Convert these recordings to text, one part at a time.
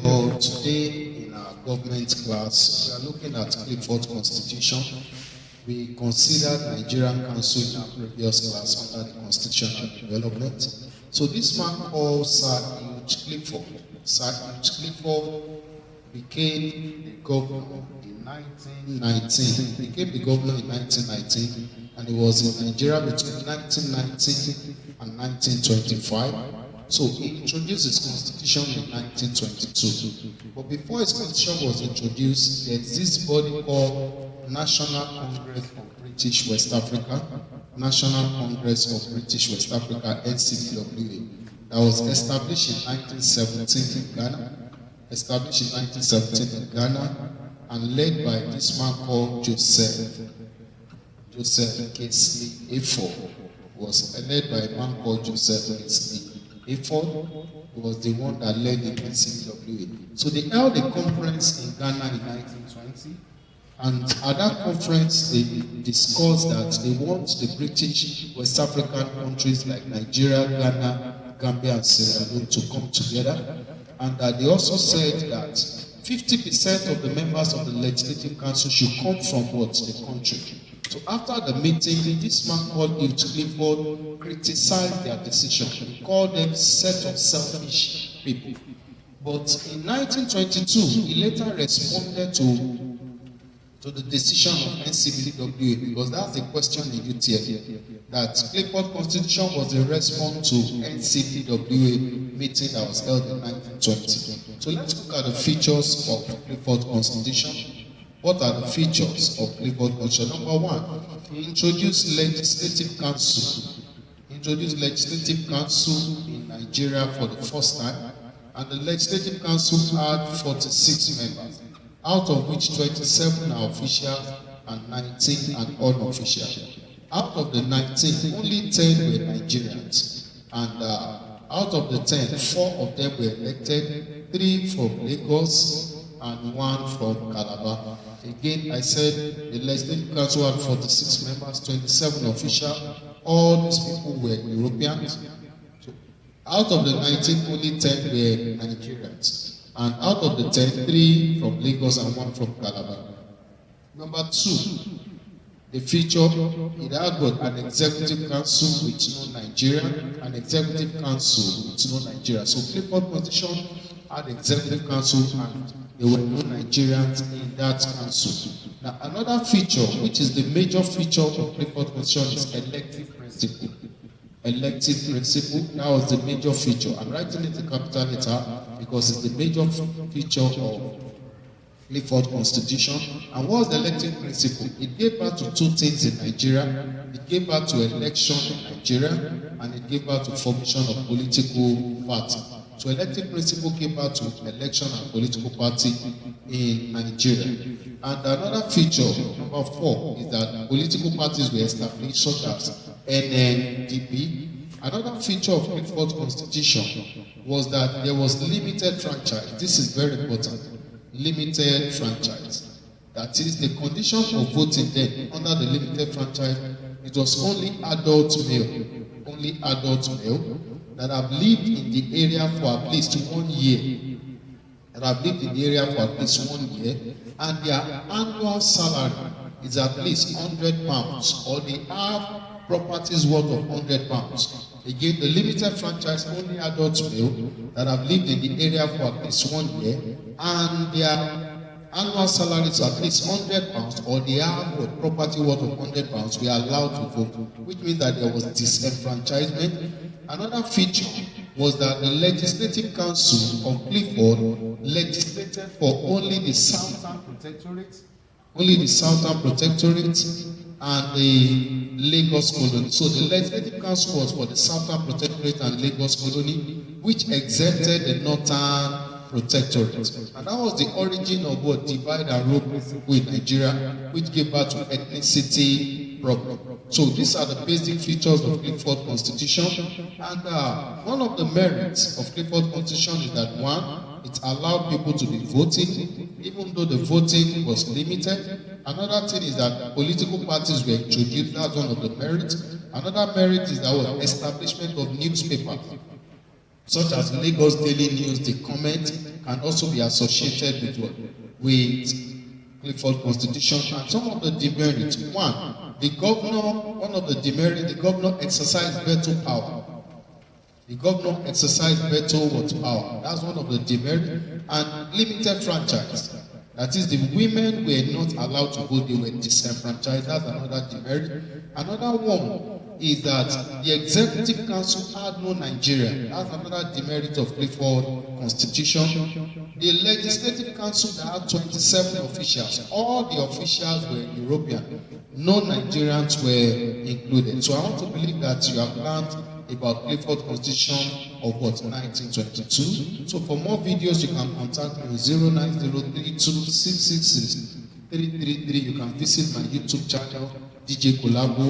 Today in our government class, we are looking at Clifford's Constitution. We considered Nigerian Council in our previous class under the Constitutional Development. So this man called Sir Clifford. Sir Clifford became the governor in 1919. He became the governor in 1919, and he was in Nigeria between 1919 and 1925. So he introduced his constitution in 1922. But before his constitution was introduced, there's this body called National Congress of British West Africa, National Congress of British West Africa, NCBWA, that was established in 1917 in Ghana, and led by this man called Joseph Kesley Eford. Was led by a man called Joseph Kesley Eford was the one that led the NCBWA. So they held a conference in Ghana in 1920, and at that conference they discussed that they want the British West African countries like Nigeria, Ghana, Gambia, and Sierra Leone to come together, and that they also said that 50% of the members of the Legislative Council should come from the country. So after the meeting, this man called Clifford criticized their decision. He called them a set of selfish people. But in 1922, he later responded to the decision of NCBWA, because that's the question in UTL, that Clifford Constitution was a response to NCBWA meeting that was held in 1920. So let's look at the features of Clifford Constitution. What are the features of Clifford Constitution? Number one, he introduced legislative council. Introduced legislative council in Nigeria for the first time, and the legislative council had 46 members, out of which 27 are official and 19 are unofficial. Out of the 19, only 10 were Nigerians, and out of the 10, 4 of them were elected, 3 from Lagos and 1 from Calabar. Again, I said the Legislative Council had 46 members, 27 official. All these people were Europeans. So out of the 19, only 10 were Nigerians. And out of the 10, 3 from Lagos and 1 from Calabar. Number 2, the feature, it had got an executive council with no Nigerian, an executive council with no Nigeria. So Clifford Constitution had executive council and there were no Nigerians in that council. Now, another feature, which is the major feature of Clifford Constitution, is elective principle. Elective principle, that was the major feature. I'm writing it in capital letter because it's the major feature of Clifford Constitution. And what was the elective principle? It gave birth to 2 things in Nigeria. It gave birth to election in Nigeria, and it gave birth to formation of political party. So elective principle gave birth to election and political party in Nigeria. And another feature, number 4, is that political parties were established, such as NNDP. Another feature of Clifford Constitution was that there was limited franchise. This is very important. Limited franchise. That is, the condition for voting then under the limited franchise, it was only adult male. Only adult male that have lived in the area for at least 1 year, and their annual salary is at least £100, or they have properties worth of £100. Again, the limited franchise, only adult male that have lived in the area for at least 1 year, and their annual salary is at least £100, or they have a property worth of £100, we are allowed to vote, which means that there was disenfranchisement. Another feature was that the Legislative Council of Clifford legislated for only the Southern Protectorate, and the Lagos Colony. So the Legislative Council was for the Southern Protectorate and Lagos Colony, which exempted the Northern Protectorate. And that was the origin of what divide and rule principle in Nigeria, which gave birth to ethnicity problem. So these are the basic features of Clifford Constitution. And one of the merits of Clifford Constitution is that, 1, it allowed people to be voting, even though the voting was limited. Another thing is that political parties were introduced. That's one of the merits. Another merit is the establishment of newspapers, such as Lagos Daily News, The Comment, can also be associated with what? With Clifford's Constitution. And some of the demerits. One of the demerits, the governor exercised veto power. The governor exercised veto power. That's one of the demerits. And limited franchise. That is, the women were not allowed to vote, they were disenfranchised. That's another demerit. Another one is that the Executive Council had no Nigerian. That's another demerit of Clifford's Constitution. The Legislative Council that had 27 officials, all the officials were European. No Nigerians were included. So I want to believe that you have learned about Clifford's Constitution of 1922. So for more videos, you can contact me on 09032666333. You can visit my YouTube channel, DJ Collabo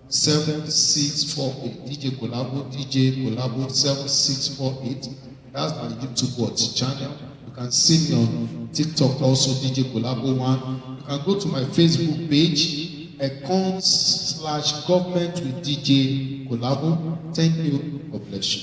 7648. DJ Collabo 7648. That's my YouTube channel. You can see me on TikTok also, DJ Collabo 1. You can go to my Facebook page, econs/government with DJ Collabo. Thank you. God bless you.